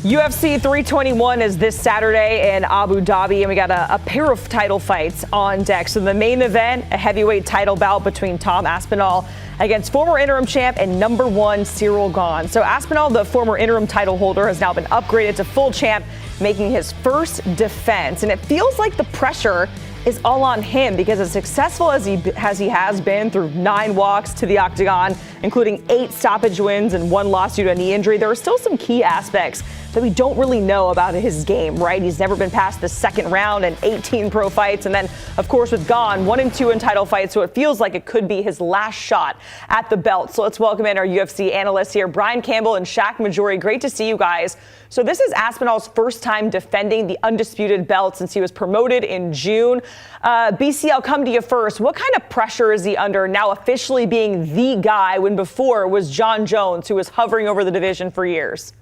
UFC 321 is this Saturday in Abu Dhabi, and we got a pair of title fights on deck. So the main event, a heavyweight title bout between Tom Aspinall against former interim champ and number one Ciryl Gane. So Aspinall, the former interim title holder, has now been upgraded to full champ, making his first defense. And it feels like the pressure is all on him because as successful as he has been through 9 walks to the octagon, including 8 stoppage wins and 1 loss due to a knee injury, there are still some key aspects that we don't really know about his game, right? He's never been past the second round in 18 pro fights. And then, of course, with Gane, 1-2 in title fights. So it feels like it could be his last shot at the belt. So let's welcome in our UFC analysts here, Campbell and Shak Mahjouri. Great to see you guys. So this is Aspinall's first time defending the undisputed belt since he was promoted in June. BC, I'll come to you first. What kind of pressure is he under now officially being the guy when before it was Jon Jones, who was hovering over the division for years?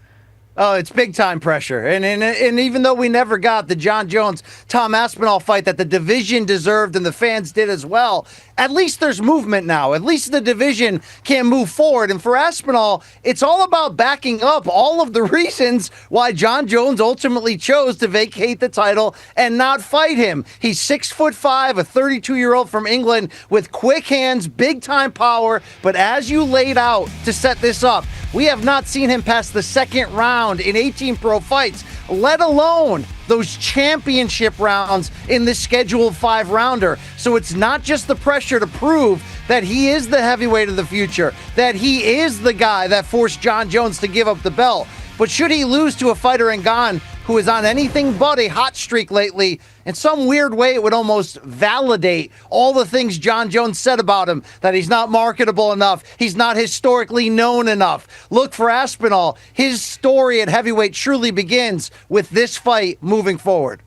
Oh, it's big time pressure. And even though we never got the Jon Jones Tom Aspinall fight that the division deserved and the fans did as well, at least there's movement now. At least the division can move forward. And for Aspinall, it's all about backing up all of the reasons why Jon Jones ultimately chose to vacate the title and not fight him. He's 6'5", a 32-year-old from England with quick hands, big time power. But as you laid out to set this up, we have not seen him past the second round in 18 pro fights, let alone those championship rounds in this scheduled 5-rounder. So it's not just the pressure to prove that he is the heavyweight of the future, that he is the guy that forced Jon Jones to give up the belt. But should he lose to a fighter in Gane who is on anything but a hot streak lately, in some weird way it would almost validate all the things Jon Jones said about him, that he's not marketable enough, he's not historically known enough. Look for Aspinall. His story at heavyweight truly begins with this fight moving forward.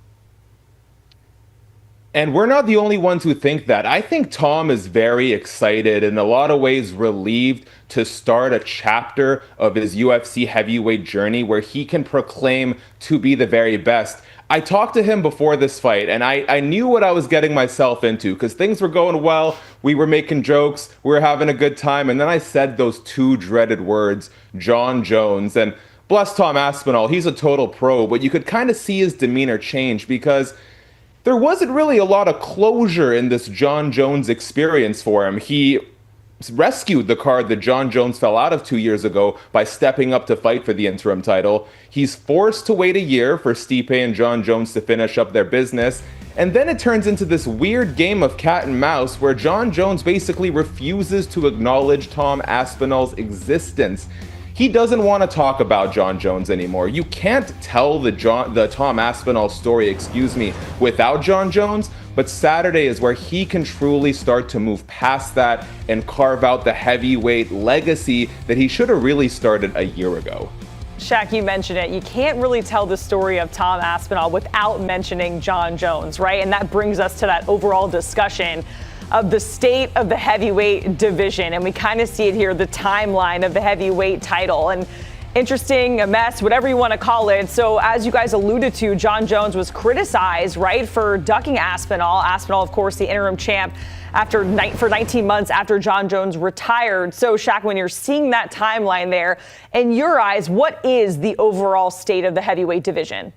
And we're not the only ones who think that. I think Tom is very excited, in a lot of ways relieved, to start a chapter of his UFC heavyweight journey where he can proclaim to be the very best. I talked to him before this fight, and I knew what I was getting myself into because things were going well. We were making jokes. We were having a good time. And then I said those 2 dreaded words, Jon Jones. And bless Tom Aspinall, he's a total pro, but you could kind of see his demeanor change because there wasn't really a lot of closure in this Jon Jones experience for him. He rescued the card that Jon Jones fell out of 2 years ago by stepping up to fight for the interim title. He's forced to wait a year for Stipe and Jon Jones to finish up their business. And then it turns into this weird game of cat and mouse where Jon Jones basically refuses to acknowledge Tom Aspinall's existence. He doesn't want to talk about Jon Jones anymore. You can't tell the Tom Aspinall story, without Jon Jones, but Saturday is where he can truly start to move past that and carve out the heavyweight legacy that he should have really started a year ago. Shak, you mentioned it. You can't really tell the story of Tom Aspinall without mentioning Jon Jones, right? And that brings us to that overall discussion of the state of the heavyweight division. And we kind of see it here, the timeline of the heavyweight title. And interesting, a mess, whatever you want to call it. So as you guys alluded to, Jon Jones was criticized, right, for ducking Aspinall. Aspinall, of course, the interim champ for 19 months after Jon Jones retired. So, Shak, when you're seeing that timeline there, in your eyes, what is the overall state of the heavyweight division?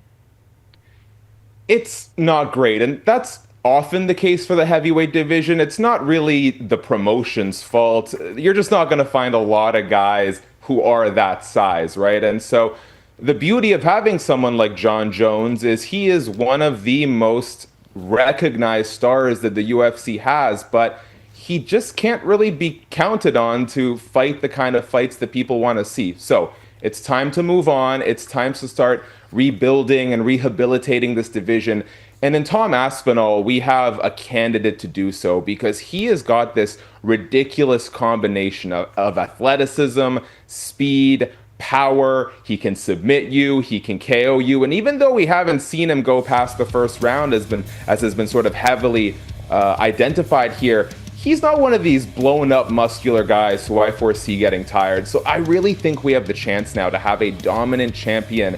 It's not great, and that's often the case for the heavyweight division. It's not really the promotion's fault. You're just not going to find a lot of guys who are that size, right? And so the beauty of having someone like Jon Jones is he is one of the most recognized stars that the UFC has, but he just can't really be counted on to fight the kind of fights that people want to see. So it's time to move on. It's time to start rebuilding and rehabilitating this division. And in Tom Aspinall, we have a candidate to do so because he has got this ridiculous combination of athleticism, speed, power. He can submit you, he can KO you. And even though we haven't seen him go past the first round, as has been sort of heavily identified here, he's not one of these blown up muscular guys who I foresee getting tired. So I really think we have the chance now to have a dominant champion.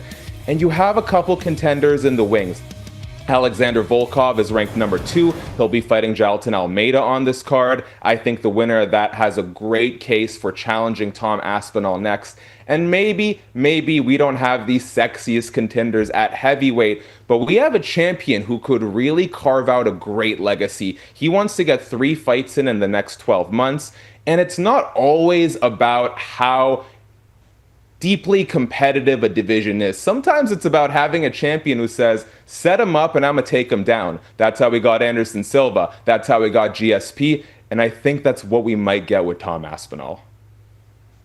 And you have a couple contenders in the wings. Alexander Volkov is ranked number 2. He'll be fighting Jailton Almeida on this card. I think the winner of that has a great case for challenging Tom Aspinall next. And maybe we don't have the sexiest contenders at heavyweight, but we have a champion who could really carve out a great legacy. He wants to get 3 fights in the next 12 months. And it's not always about how deeply competitive a division is. Sometimes it's about having a champion who says, set him up and I'm going to take him down. That's how we got Anderson Silva. That's how we got GSP. And I think that's what we might get with Tom Aspinall.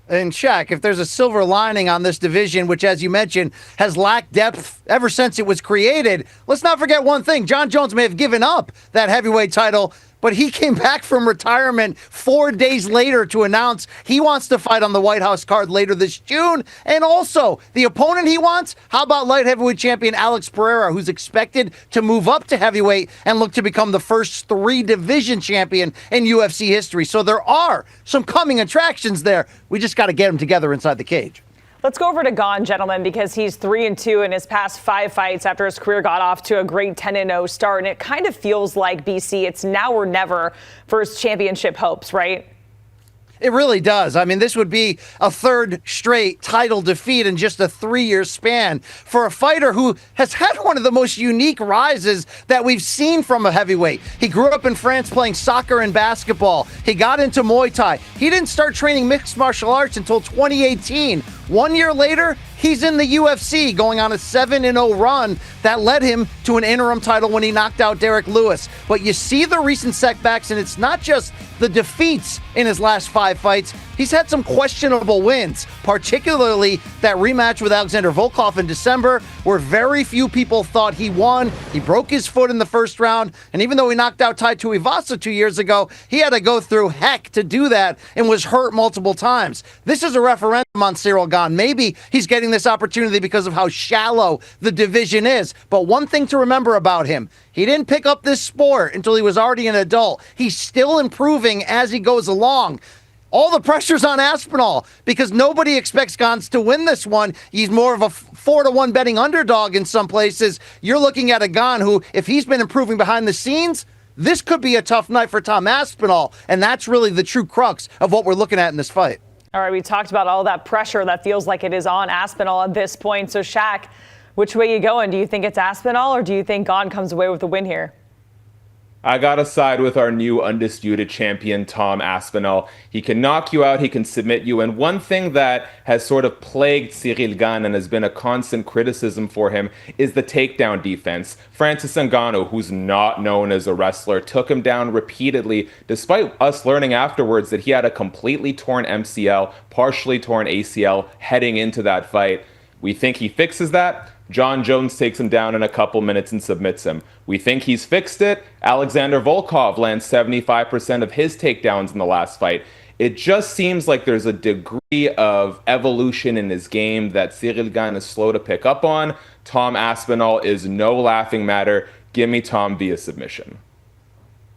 And Shak, if there's a silver lining on this division, which, as you mentioned, has lacked depth ever since it was created, let's not forget one thing. Jon Jones may have given up that heavyweight title, but he came back from retirement 4 days later to announce he wants to fight on the White House card later this June. And also, the opponent he wants, how about light heavyweight champion Alex Pereira, who's expected to move up to heavyweight and look to become the first 3-division champion in UFC history. So there are some coming attractions there. We just got to get them together inside the cage. Let's go over to Gane, gentlemen, because he's 3-2 in his past 5 fights after his career got off to a great 10-0 start. And it kind of feels like, BC, it's now or never for his championship hopes, right? It really does. I mean, this would be a 3rd straight title defeat in just a 3-year span for a fighter who has had one of the most unique rises that we've seen from a heavyweight. He grew up in France playing soccer and basketball. He got into Muay Thai. He didn't start training mixed martial arts until 2018. 1 year later, he's in the UFC, going on a 7-0 run that led him to an interim title when he knocked out Derek Lewis. But you see the recent setbacks, and it's not just the defeats in his last 5 fights. He's had some questionable wins, particularly that rematch with Alexander Volkov in December, where very few people thought he won. He broke his foot in the first round, and even though he knocked out Tai Tuivasa 2 years ago, he had to go through heck to do that and was hurt multiple times. This is a referendum on Ciryl Gane. Maybe he's getting this opportunity because of how shallow the division is. But one thing to remember about him, he didn't pick up this sport until he was already an adult. He's still improving as he goes along. All the pressure's on Aspinall because nobody expects Gane to win this one. He's more of a 4-1 betting underdog in some places. You're looking at a Gane who, if he's been improving behind the scenes, this could be a tough night for Tom Aspinall. And that's really the true crux of what we're looking at in this fight. All right, we talked about all that pressure that feels like it is on Aspinall at this point. So, Shak, which way you going? Do you think it's Aspinall or do you think Gane comes away with the win here? I gotta side with our new undisputed champion, Tom Aspinall. He can knock you out, he can submit you, and one thing that has sort of plagued Ciryl Gane and has been a constant criticism for him is the takedown defense. Francis Ngannou, who's not known as a wrestler, took him down repeatedly, despite us learning afterwards that he had a completely torn MCL, partially torn ACL heading into that fight. We think he fixes that. Jon Jones takes him down in a couple minutes and submits him. We think he's fixed it. Alexander Volkov lands 75% of his takedowns in the last fight. It just seems like there's a degree of evolution in his game that Ciryl Gane is slow to pick up on. Tom Aspinall is no laughing matter. Give me Tom via submission.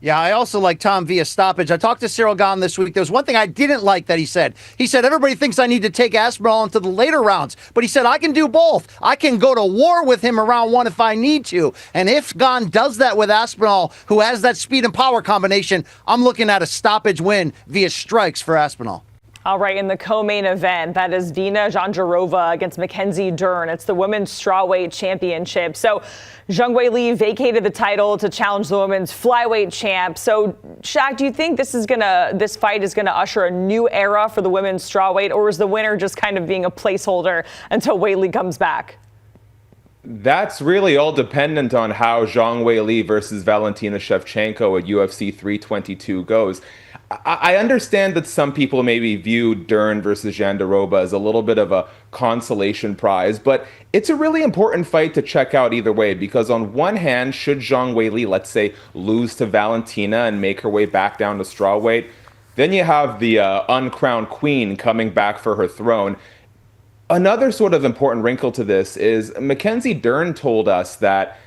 Yeah, I also like Tom via stoppage. I talked to Ciryl Gane this week. There was one thing I didn't like that he said. He said, everybody thinks I need to take Aspinall into the later rounds. But he said, I can do both. I can go to war with him around 1 if I need to. And if Gane does that with Aspinall, who has that speed and power combination, I'm looking at a stoppage win via strikes for Aspinall. All right, in the co-main event, that is Virna Jandiroba against Mackenzie Dern. It's the Women's Strawweight Championship. So Zhang Weili vacated the title to challenge the Women's Flyweight Champ. So, Shak, do you think this fight is gonna usher a new era for the Women's Strawweight, or is the winner just kind of being a placeholder until Weili comes back? That's really all dependent on how Zhang Weili versus Valentina Shevchenko at UFC 322 goes. I understand that some people maybe view Dern versus Jandiroba as a little bit of a consolation prize, but it's a really important fight to check out either way, because on one hand, should Zhang Weili, let's say, lose to Valentina and make her way back down to strawweight, then you have the uncrowned queen coming back for her throne. Another sort of important wrinkle to this is Mackenzie Dern told us that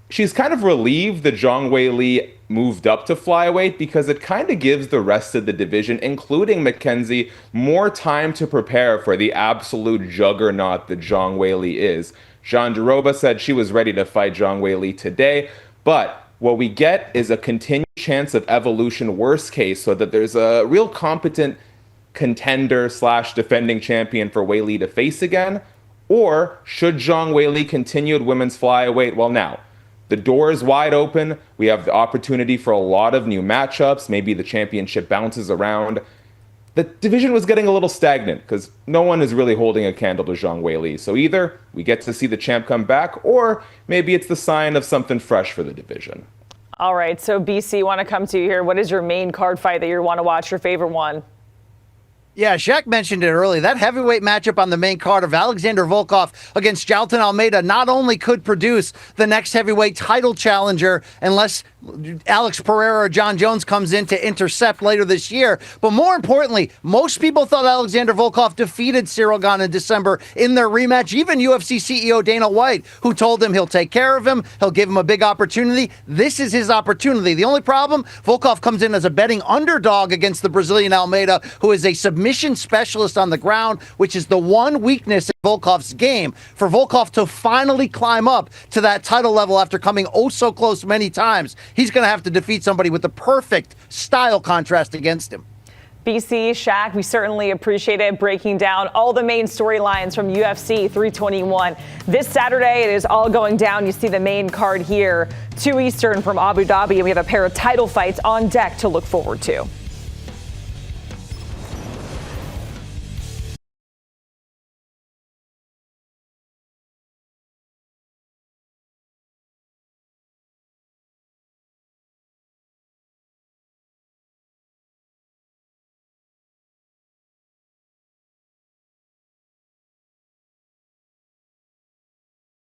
she's kind of relieved that Zhang Weili moved up to flyweight because it kind of gives the rest of the division, including Mackenzie, more time to prepare for the absolute juggernaut that Zhang Weili is. Jandiroba said she was ready to fight Zhang Weili today, but what we get is a continued chance of evolution worst case, so that there's a real competent contender / defending champion for Weili to face again. Or should Zhang Weili continue at women's flyweight? Well, now, the door is wide open. We have the opportunity for a lot of new matchups. Maybe the championship bounces around. The division was getting a little stagnant because no one is really holding a candle to Zhang Weili. So either we get to see the champ come back, or maybe it's the sign of something fresh for the division. All right, so BC, want to come to you here. What is your main card fight that you want to watch, your favorite one? Yeah, Shaq mentioned it earlier. That heavyweight matchup on the main card of Alexander Volkov against Jailton Almeida not only could produce the next heavyweight title challenger unless Alex Pereira or John Jones comes in to intercept later this year, but more importantly, most people thought Alexander Volkov defeated Ciryl Gane in December in their rematch. Even UFC CEO Dana White, who told him he'll take care of him, he'll give him a big opportunity. This is his opportunity. The only problem, Volkov comes in as a betting underdog against the Brazilian Almeida, who is a submission specialist on the ground, which is the one weakness in Volkov's game. For Volkov to finally climb up to that title level after coming oh so close many times, he's going to have to defeat somebody with the perfect style contrast against him. BC, Shaq, we certainly appreciate it, breaking down all the main storylines from UFC 321. This Saturday, it is all going down. You see the main card here, 2 Eastern from Abu Dhabi, and we have a pair of title fights on deck to look forward to.